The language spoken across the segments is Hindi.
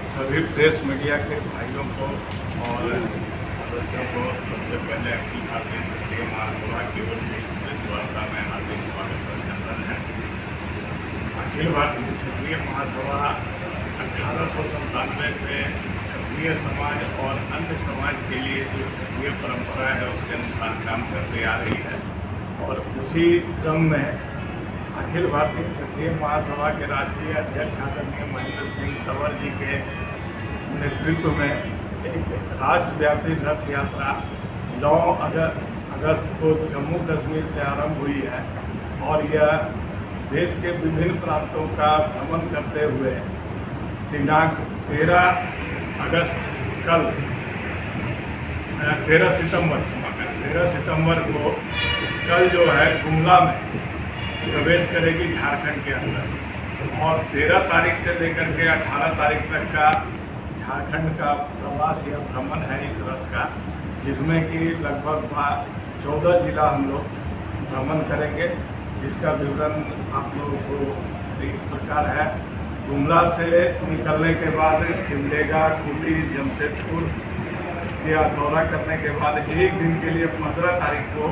सभी प्रेस मीडिया के भाइयों को और सदस्यों को सबसे पहले अखिल भारतीय क्षत्रिय महासभा की ओर से इस प्रेस वार्ता में हार्दिक स्वागत और अभिनंदन है। अखिल भारतीय क्षत्रिय महासभा 1897 से क्षत्रिय समाज और अन्य समाज के लिए जो क्षत्रिय परंपरा है उसके अनुसार काम करते आ रही है और उसी क्रम में अखिल भारतीय क्षत्रिय महासभा के राष्ट्रीय अध्यक्ष आदरणीय महेंद्र सिंह तंवर जी के नेतृत्व में एक राष्ट्रव्यापी रथ यात्रा 9 अगस्त को जम्मू कश्मीर से आरंभ हुई है और यह देश के विभिन्न प्रांतों का भ्रमण करते हुए दिनांक 13 सितंबर को कल जो है गुमला में प्रवेश करेगी झारखंड के अंदर और 13 तारीख से लेकर के 18 तारीख तक का झारखंड का प्रवास या भ्रमण है इस रथ का, जिसमें कि लगभग 14 जिला हम लोग भ्रमण करेंगे, जिसका विवरण आप लोगों को इस प्रकार है। गुमला से निकलने के बाद सिमडेगा, खूंटी, जमशेदपुर का दौरा करने के बाद एक दिन के लिए 15 तारीख को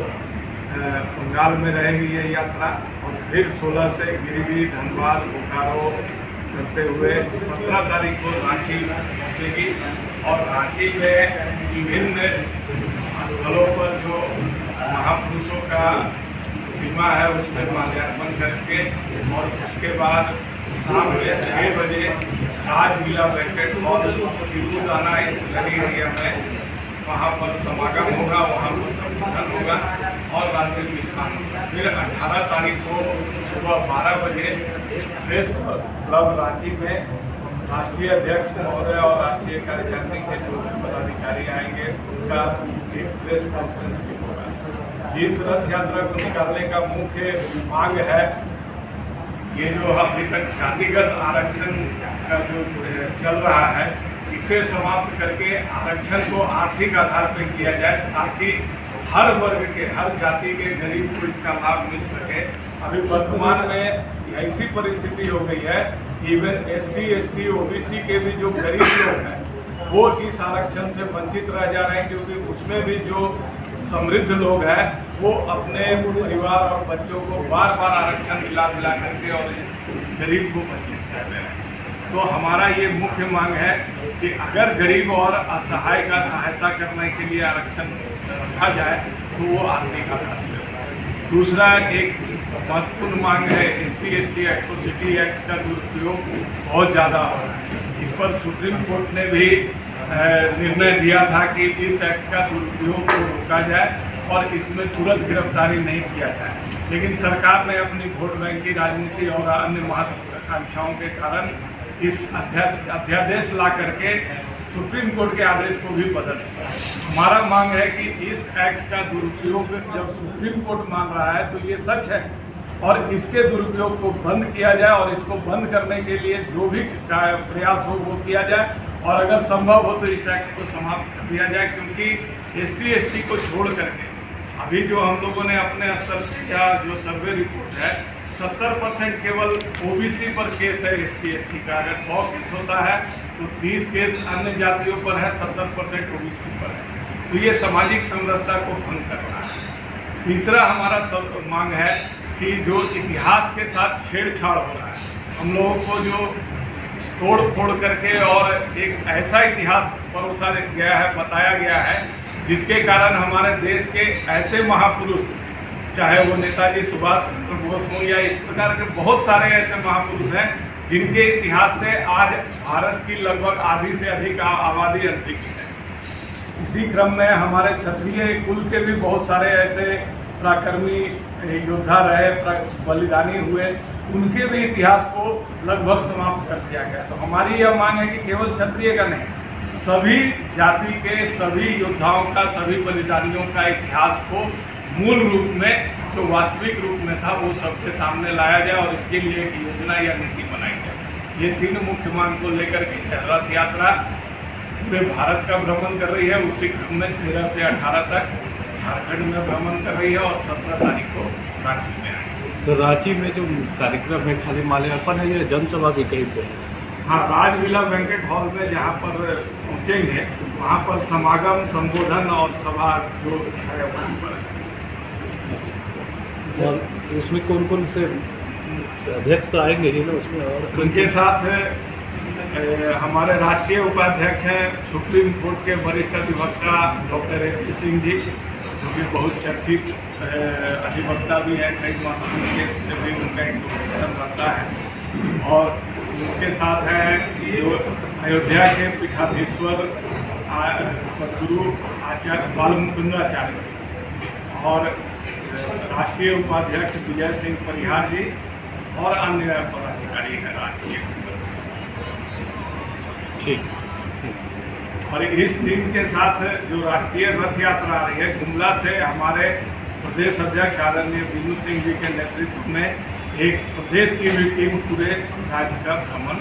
बंगाल में रहेगी ये यात्रा और फिर 16 से गिरिडीह, धनबाद, बोकारो करते हुए 17 तारीख को रांची पहुँचेगी और रांची में विभिन्न स्थलों पर जो महापुरुषों का प्रतिमा है उसमें माल्यार्पण करके और उसके बाद शाम में 6 बजे राजलीला बैंकेट हॉल तिरुदाना इंसलरी एरिया में वहाँ पर समागम होगा, वहाँ पर संबोधन होगा और रात्रि विश्राम होगा। फिर 18 तारीख को सुबह 12 बजे प्रेस क्लब रांची में राष्ट्रीय अध्यक्ष महोदय और राष्ट्रीय कार्यकारिणी के जो भी पदाधिकारी आएंगे उनका एक प्रेस कॉन्फ्रेंस भी होगा। इस रथ यात्रा को निकालने का मुख्य मांग है ये जो अभी तक जातिगत आरक्षण का जो चल रहा है इसे समाप्त करके आरक्षण को आर्थिक आधार पर किया जाए ताकि हर वर्ग के, हर जाति के गरीब को इसका लाभ मिल सके। अभी वर्तमान में ऐसी परिस्थिति हो गई है इवन SC, ST, OBC के भी जो गरीब लोग हैं वो इस आरक्षण से वंचित रह जा रहे हैं, क्योंकि उसमें भी जो समृद्ध लोग हैं वो अपने परिवार और बच्चों को बार बार आरक्षण दिला करके और गरीब को वंचित कर रहे हैं। तो हमारा ये मुख्य मांग है कि अगर गरीब और असहाय का सहायता करने के लिए आरक्षण रखा जाए तो वो आर्थिक आधार पर। दूसरा एक महत्वपूर्ण मांग है SC, ST एट्रोसिटी एक्ट का दुरुपयोग बहुत ज़्यादा हो रहा है। इस पर सुप्रीम कोर्ट ने भी निर्णय दिया था कि इस एक्ट का दुरुपयोग को रोका जाए और इसमें तुरंत गिरफ्तारी नहीं किया जाए, लेकिन सरकार ने अपनी वोट बैंक की राजनीति और अन्य महत्वाकांक्षाओं के कारण इस अध्यादेश ला करके सुप्रीम कोर्ट के आदेश को भी बदल दिया। हमारा मांग है कि इस एक्ट का दुरुपयोग जब सुप्रीम कोर्ट मान रहा है तो ये सच है और इसके दुरुपयोग को बंद किया जाए और इसको बंद करने के लिए जो भी प्रयास हो वो किया जाए और अगर संभव हो तो इस एक्ट को समाप्त कर दिया जाए, क्योंकि SC, ST को छोड़ करके अभी जो हम लोगों ने अपने स्तर का जो सर्वे रिपोर्ट है 70% केवल OBC पर केस है SC, ST का। अगर 100 केस होता है तो 30 केस अन्य जातियों पर है, 70% OBC पर है। तो ये सामाजिक समरसता को भंग करना है। तीसरा हमारा मांग है कि जो इतिहास के साथ छेड़छाड़ हो रहा है, हम लोगों को जो तोड़ फोड़ करके और एक ऐसा इतिहास परोसा गया है, बताया गया है जिसके कारण हमारे देश के ऐसे महापुरुष, चाहे वो नेताजी सुभाष चंद्र बोस हो या इस प्रकार के बहुत सारे ऐसे महापुरुष हैं जिनके इतिहास से आज भारत की लगभग आधी से अधिक आबादी अंतरिक्ष है। इसी क्रम में हमारे क्षत्रिय कुल के भी बहुत सारे ऐसे पराक्रमी योद्धा रहे, बलिदानी हुए, उनके भी इतिहास को लगभग समाप्त कर दिया गया। तो हमारी यह मांग है कि केवल क्षत्रिय का नहीं, सभी जाति के सभी योद्धाओं का, सभी बलिदानियों का इतिहास को मूल रूप में जो वास्तविक रूप में था वो सबके सामने लाया जाए और इसके लिए एक योजना या नीति बनाई जाए। ये 3 मुख्य मांग को लेकर के रथ यात्रा पूरे भारत का भ्रमण कर रही है। उसी क्रम में 13 से 18 तक झारखंड में भ्रमण कर रही है और 17 तारीख को रांची में आएगी। तो रांची में जो कार्यक्रम है खाली माल्यार्पण है या जनसभा भी कहीं पे है? हाँ, राजविला बैंकेट हॉल में जहाँ पर पहुँचेंगे वहाँ पर समागम, संबोधन और सभा जो है वहाँ पर। और उसमें कौन कौन से अध्यक्ष तो आएंगे ही ना उसमें, और उनके साथ हमारे राष्ट्रीय उपाध्यक्ष हैं सुप्रीम कोर्ट के वरिष्ठ अधिवक्ता डॉक्टर AP सिंह जी, जो कि बहुत चर्चित अधिवक्ता भी हैं, कई महत्वपूर्ण केस में भी उनका इंटरप्रिटेशन रहता है। और उनके साथ हैं जो अयोध्या के पीठाधीश्वर सदगुरु आचार्य बालमुकुंदाचार्य और राष्ट्रीय उपाध्यक्ष विजय सिंह परिहार जी और अन्य पदाधिकारी हैं राष्ट्रीय। ठीक। और इस टीम के साथ जो राष्ट्रीय रथ यात्रा आ रही है गुमला से, हमारे प्रदेश अध्यक्ष आदरणीय बीनू सिंह जी के नेतृत्व में एक प्रदेश की भी टीम पूरे राज्य का भ्रमण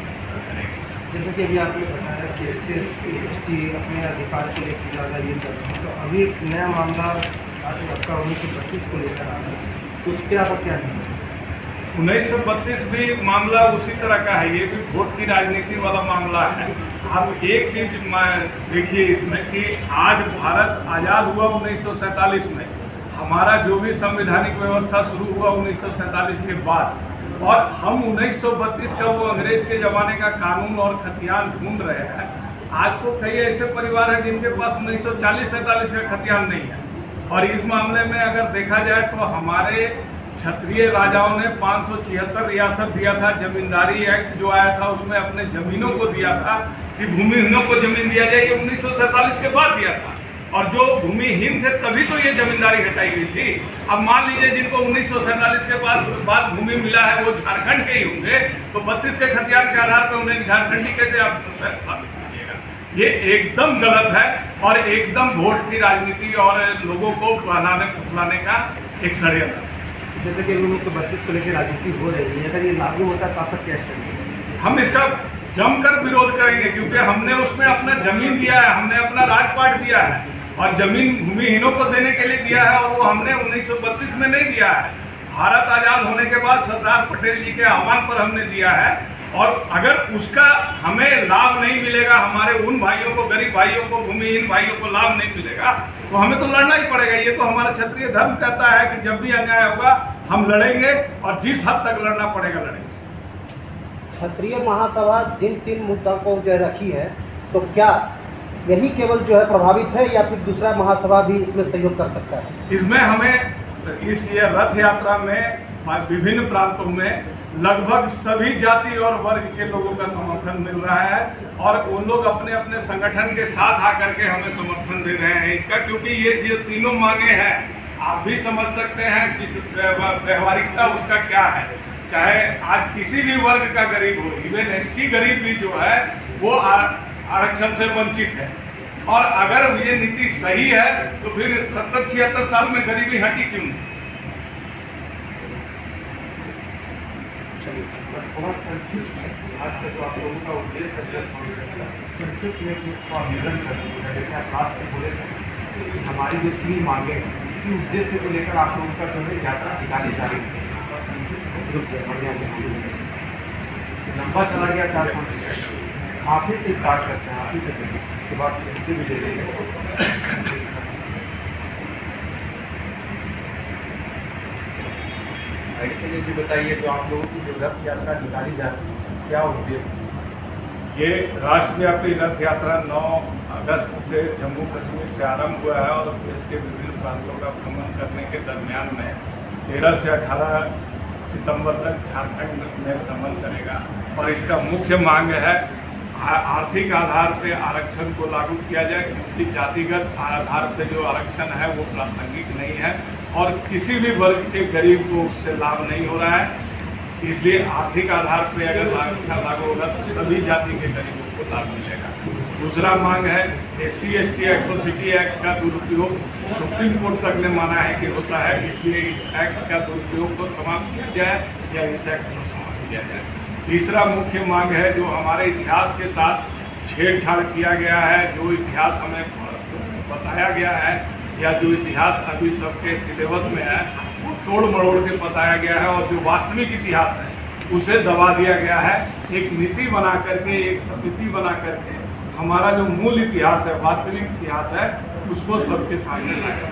करेगी। जैसे कि अभी आपने बताया कि SC/ST अपने अधिकार के लिए ज़्यादा ये कर रहे हैं, तो अभी एक नया मामला आज आपका 1932 को लेकर आ रहा है, उस पर आप क्या कह सकते हैं? 1932 भी मामला उसी तरह का है, ये भी वोट की राजनीति वाला मामला है। आप एक चीज देखिए इसमें कि आज भारत आज़ाद हुआ 1947 में, हमारा जो भी संवैधानिक व्यवस्था शुरू हुआ 1947 के बाद, और हम 1932 का वो अंग्रेज के ज़माने का कानून और खतियान ढूंढ रहे हैं। आज तो कई ऐसे परिवार हैं जिनके पास 1940-47 का खतियान नहीं है। और इस मामले में अगर देखा जाए तो हमारे क्षत्रिय राजाओं ने 576 रियासत दिया था। जमींदारी एक्ट जो आया था उसमें अपने जमीनों को दिया था कि भूमिहीनों को जमीन दिया जाए, ये 1947 के बाद दिया था। और जो भूमिहीन थे तभी तो ये जमींदारी हटाई गई थी। अब मान लीजिए जिनको 1947 के बाद भूमि मिला है वो झारखंड के ही होंगे, तो 32 के खतियान के आधार पर उन्हें झारखंडी कैसे आप साबित कीजिएगा? ये एकदम गलत है और एकदम वोट की राजनीति और लोगों को बहलाने फुसलाने का एक षड्यंत्र। जैसे कि 1932 को लेकर राजनीति हो रही है, अगर ये लागू होता है तो आपका क्या स्टैंड? हम इसका जमकर विरोध करेंगे, क्योंकि हमने उसमें अपना जमीन दिया है, हमने अपना राजपाट दिया है और जमीन भूमिहीनों को देने के लिए दिया है, और वो हमने 1932 में नहीं दिया है। भारत आज़ाद होने के बाद सरदार पटेल जी के आह्वान पर हमने दिया है। और अगर उसका हमें लाभ नहीं मिलेगा, हमारे उन भाइयों को, गरीब भाइयों को, भूमिहीन भाइयों को लाभ नहीं मिलेगा, तो हमें तो लड़ना ही पड़ेगा। ये तो हमारा क्षत्रिय धर्म कहता है कि जब भी अन्याय होगा हम लड़ेंगे और जिस हद तक लड़ना पड़ेगा लड़ेंगे। क्षत्रिय महासभा जिन 3 मुद्दों को जो रखी है, तो क्या यही केवल जो है प्रभावित है या फिर दूसरा महासभा भी इसमें सहयोग कर सकता है? इसमें हमें इस ये रथ यात्रा में विभिन्न प्रांतों में लगभग सभी जाति और वर्ग के लोगों का समर्थन मिल रहा है, और वो लोग अपने अपने संगठन के साथ आकर के हमें समर्थन दे रहे हैं इसका, क्योंकि ये जो तीनों मांगे हैं आप भी समझ सकते हैं जिस व्यवहारिकता उसका क्या है। चाहे आज किसी भी वर्ग का गरीब हो, इवन ST गरीब भी जो है वो आरक्षण से वंचित है। और अगर ये नीति सही है तो फिर 70-76 साल में गरीबी हटी क्यों नहीं? आज का जो आप लोगों का उद्देश्य है संक्षिप्त में निवेदन करते हैं, बात बोले कि हमारी जो 3 मांगे हैं इसी उद्देश्य को लेकर आप लोगों का जो है यात्रा निकाली जा रही है। बढ़िया से लंबा चला गया 4-5, आप ही से स्टार्ट करते हैं, आप ही से करें, उसके बाद इनसे भी ले लेंगे। के लिए भी बताइए, तो आप लोगों की जो रथ यात्रा निकाली जा सकती है क्या उद्देश्य? ये राष्ट्रव्यापी रथ यात्रा 9 अगस्त से जम्मू कश्मीर से आरंभ हुआ है और देश के विभिन्न प्रांतों का भ्रमण करने के दरमियान में 13 से 18 सितंबर तक झारखंड में भ्रमण करेगा। और इसका मुख्य मांग है आर्थिक आधार पे आरक्षण को लागू किया जाए, क्योंकि जातिगत आधार पे जो आरक्षण है वो प्रासंगिक नहीं है और किसी भी वर्ग के गरीब को उससे लाभ नहीं हो रहा है। इसलिए आर्थिक आधार पे अगर आरक्षण लागू होगा तो सभी जाति के गरीबों को लाभ मिलेगा। दूसरा मांग है SC/ST एट्रोसिटी एक्ट का दुरुपयोग सुप्रीम कोर्ट तक ने माना है कि होता है, इसलिए इस एक्ट का दुरुपयोग को समाप्त किया जाए या इस एक्ट को समाप्त किया जाए। तीसरा मुख्य मांग है जो हमारे इतिहास के साथ छेड़छाड़ किया गया है, जो इतिहास हमें बताया गया है या जो इतिहास अभी सबके सिलेबस में है वो तोड़ मरोड़ के बताया गया है और जो वास्तविक इतिहास है उसे दबा दिया गया है। एक नीति बना करके, एक समिति बना करके हमारा जो मूल इतिहास है, वास्तविक इतिहास है, उसको सबके सामने लाया।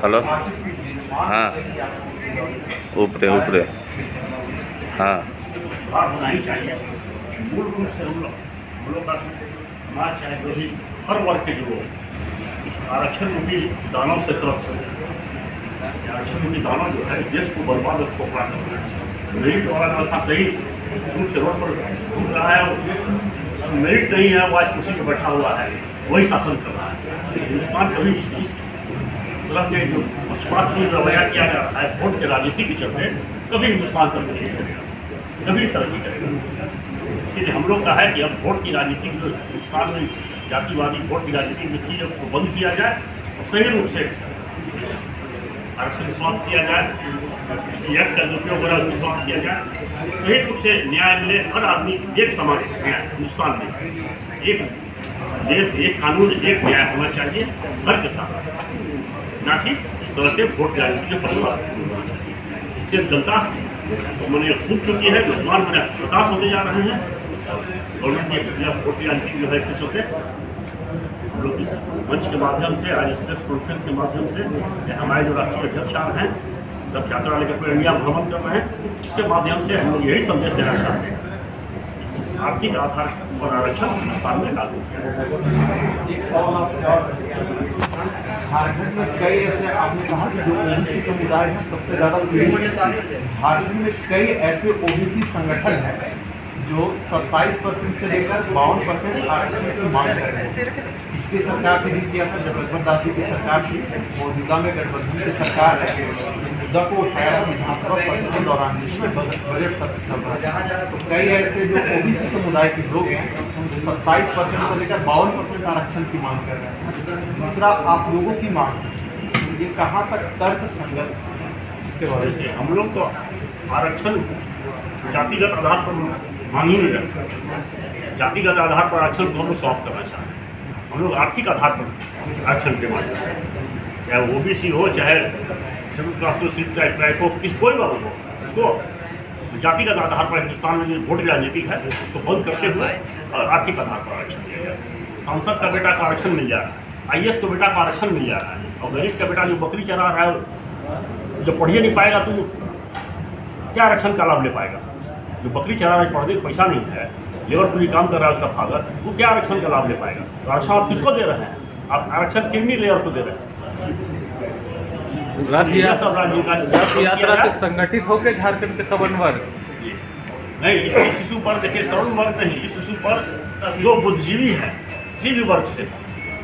हेलो, हाँ, ऊपरे ऊपरे, हाँ, बात होना ही चाहिए। मूल रूप से हम लोग का समाज चाहे जो भी हर वर्ग के लोग इस आरक्षण रूपी दानों से त्रस्त है। आरक्षण रूपी दानों जो है देश को बर्बाद और खोखला कर रहा है। मेरिट वाला लड़का सही रूप से रोड पर घूम रहा है और मेरिट नहीं है, वो आज कुर्सी पर बैठा हुआ है, वही शासन कर रहा है। हिंदुस्तान कभी इस तरह के जो पक्षपात की रवैया किया जा रहा है वोट के राजनीति के चलते, कभी हिंदुस्तान तरक्की नहीं करेगा, कभी तरक्की करेगा। इसीलिए हम लोग का है कि अब वोट की राजनीति जो हिंदुस्तान में जातिवादी वोट की राजनीति में थी, उसको बंद किया जाए और सही रूप से आरक्षण समाप्त किया जाए, एक्ट का दुरुपयोग हो रहा है उसको समाप्त किया जाए, सही रूप से न्याय मिले। हर आदमी एक समान न्याय, हिंदुस्तान में एक देश, एक कानून, एक न्याय होना चाहिए हर के साथ, ना कि इस तरह के वोट की राजनीति के परिवार। इससे जनता मैंने खूब चुकी है, नौजवान मैंने हताश होते जा रहे हैं। गवर्नमेंट की वोट की राजनीति जो है इसके चलते हम लोग इस मंच के माध्यम से, आज इस प्रेस कॉन्फ्रेंस के माध्यम से हमारे जो राष्ट्रीय अध्यक्ष हैं, रथ यात्रा लेकर पूरे इंडिया भ्रमण कर रहे हैं, इसके माध्यम से हम लोग यही संदेश देना चाहते हैं, आर्थिक आधार पर आरक्षण हिंदुस्तान में लागू किया। झारखंड में कई ऐसे, आपने कहा कि जो ओबीसी समुदाय है सबसे ज़्यादा पीड़ित, झारखंड में कई ऐसे ओबीसी संगठन हैं जो 27% से लेकर 52% आरक्षण की मांग कर रहे हैं। पिछली सरकार से भी किया था, जब रघुवर दास जी की सरकार थी, मौजूदा में गठबंधन की सरकार है, मुद्दा को उठाया था विधानसभा सत्र के दौरान, जिसमें बजट सत्र चल रहा है। तो कई ऐसे जो ओबीसी समुदाय के लोग हैं जो 27% से लेकर 52% आरक्षण की मांग कर रहे हैं। दूसरा, आप लोगों की मांग, ये कहाँ तक तर्क संगत, इसके बारे में हम लोग तो आरक्षण जातिगत आधार पर मांग ही नहीं रखते। जातिगत आधार पर आरक्षण को हम लोग सॉल्व करना चाहते हैं। हम लोग आर्थिक आधार पर आरक्षण के माध्यम से, चाहे ओबीसी हो, चाहे शेड्यूल क्लास को सीट ट्राइब हो, किस कोई वर्ग हो, उसको जातिगत आधार पर हिंदुस्तान में जो वोट राजनीति है उसको बंद करते हुए आर्थिक आधार पर आरक्षण दिया जाए। सांसद का बेटा का आरक्षण मिल जा रहा है, IAS का बेटा का आरक्षण मिल जा रहा है, और गरीब का बेटा जो बकरी चरा रहा है, जो पढ़िए नहीं पाएगा तो क्या आरक्षण का लाभ ले पाएगा? जो बकरी चरा रहा है, पढ़ने का पैसा नहीं है, लेबर पूरी काम कर रहा है उसका फादर, वो क्या आरक्षण का लाभ ले पाएगा? तो आरक्षण आप किसको दे रहे हैं? आप आरक्षण क्रिमी लेयर को दे रहे हैं। रथ यात्रा से संगठित होकर झारखंड के सवर्ण वर्ग नहीं, इस इशू पर देखिए, सवर्ण वर्ग नहीं, इस इशू पर जो बुद्धिजीवी है किसी भी वर्ग से,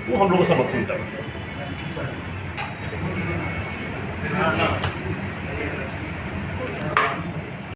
वो हम लोगों का समर्थन कर रहे हैं।